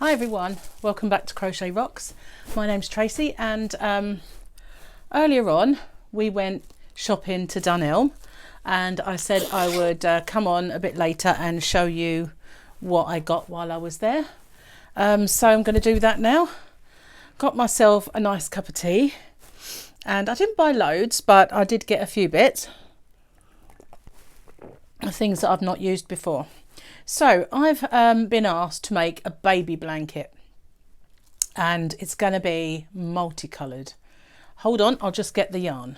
Hi everyone, welcome back to Crochet Rocks. My name's Tracy, and earlier on we went shopping to Dunelm, and I said I would come on a bit later and show you what I got while I was there. So I'm going to do that now. Got myself a nice cup of tea, and I didn't buy loads, but I did get a few bits, things that I've not used before. So I've been asked to make a baby blanket, and it's going to be multicoloured. Hold on, I'll just get the yarn.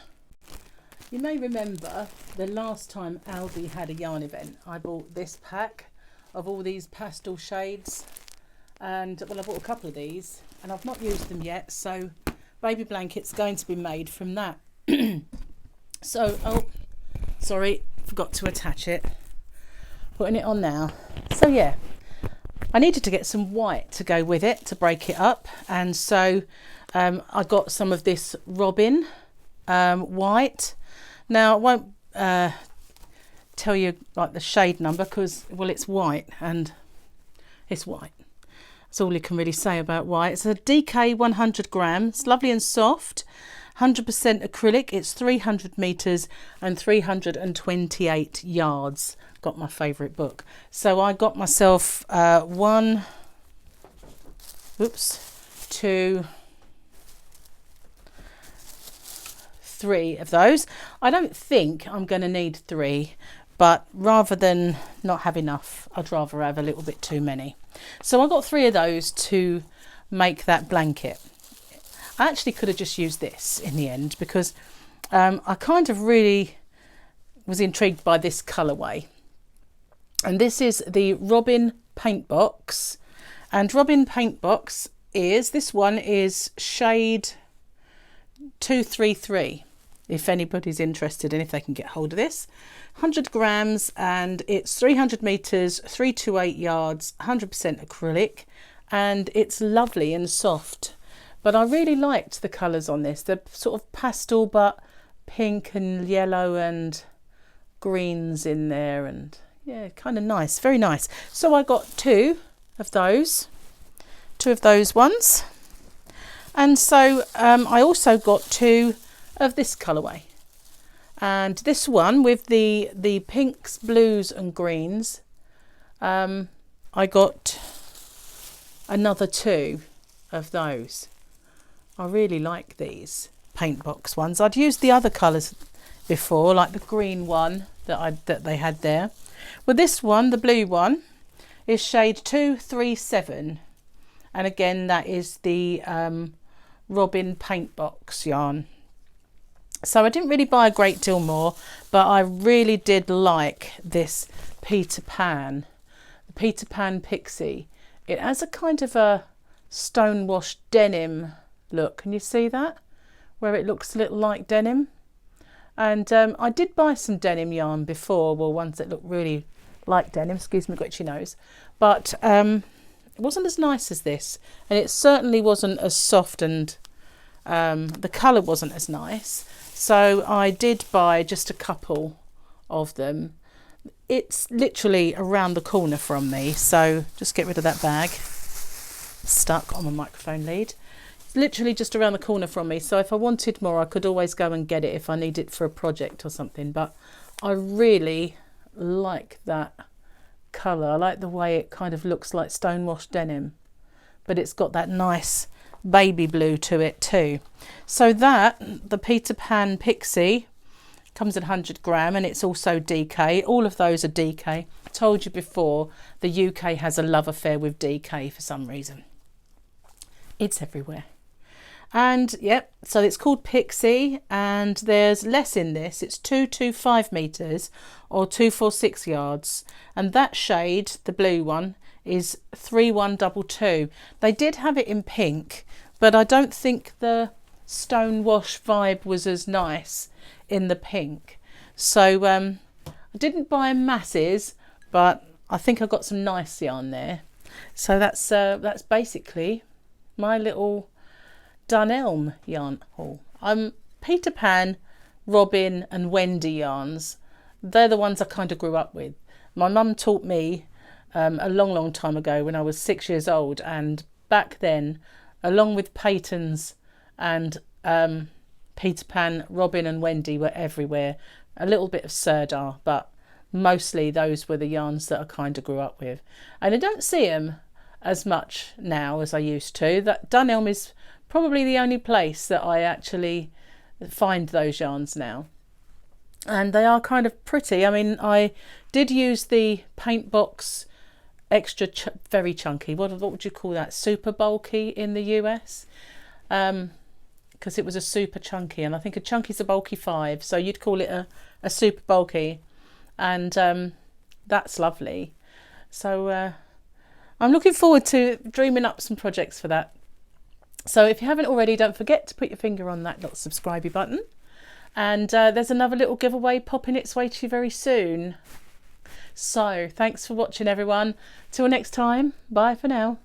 You may remember the last time Aldi had a yarn event, I bought this pack of all these pastel shades, and well, I bought a couple of these and I've not used them yet, so baby blanket's going to be made from that. So, oh sorry, forgot to attach it. Putting it on now. So yeah, I needed to get some white to go with it to break it up, and so I got some of this robin white. Now I won't tell you like the shade number because, well, it's white and it's white. That's all you can really say about white. It's a DK 100 grams, lovely and soft, 100% acrylic. It's 300 meters and 328 yards. Got my favorite book. So I got myself two, 3 of those. I don't think I'm going to need 3, but rather than not have enough, I'd rather have a little bit too many. So I got 3 of those to make that blanket. I actually could have just used this in the end because I kind of really was intrigued by this colourway. And this is the Robin Paintbox. And Robin Paintbox is, this one is shade 233, if anybody's interested and if they can get hold of this. 100 grams, and it's 300 meters, 328 yards, 100% acrylic, and it's lovely and soft. But I really liked the colours on this. They're sort of pastel, but pink and yellow and greens in there, and yeah, kind of nice, very nice. So I got 2 of those ones, and so I also got 2 of this colourway, and this one with the pinks, blues and greens. I got another 2 of those. I really like these Paintbox ones. I'd used the other colours before, like the green one that they had there. Well, this one, the blue one, is shade 237, and again that is the Robin Paintbox yarn. So I didn't really buy a great deal more, but I really did like this Peter Pan, the Peter Pan Pixie. It has a kind of a stonewash denim look. Can you see that? Where it looks a little like denim. And I did buy some denim yarn before, well, ones that look really like denim, excuse me, got itchy nose, but it wasn't as nice as this, and it certainly wasn't as soft, and the colour wasn't as nice. So I did buy just a couple of them. It's literally around the corner from me, so just get rid of that bag stuck on my microphone lead. Literally just around the corner from me, so if I wanted more I could always go and get it if I need it for a project or something. But I really like that colour. I like the way it kind of looks like stonewash denim, but it's got that nice baby blue to it too. So that, the Peter Pan Pixie, comes at 100 gram, and it's also DK. All of those are DK. I told you before, the UK has a love affair with DK for some reason. It's everywhere. And yep, so it's called Pixie, and there's less in this. It's 225 meters or 246 yards, and that shade, the blue one, is 3122. They did have it in pink, but I don't think the stonewash vibe was as nice in the pink. So I didn't buy masses, but I think I got some nice yarn there. So that's basically my little Dunelm Yarn Haul. Peter Pan, Robin and Wendy yarns. They're the ones I kind of grew up with. My mum taught me a long time ago when I was 6 years old, and back then, along with Peyton's and Peter Pan, Robin and Wendy were everywhere. A little bit of Sirdar, but mostly those were the yarns that I kind of grew up with. And I don't see them as much now as I used to. That Dunelm is probably the only place that I actually find those yarns now. And they are kind of pretty. I mean, I did use the Paintbox extra very chunky. What would you call that? Super bulky in the US. Because it was a super chunky, and I think a chunky's a bulky 5, so you'd call it a super bulky, and that's lovely. So I'm looking forward to dreaming up some projects for that. So if you haven't already, don't forget to put your finger on that little subscribe button, and there's another little giveaway popping its way to you very soon. So thanks for watching, everyone. Till next time, bye for now.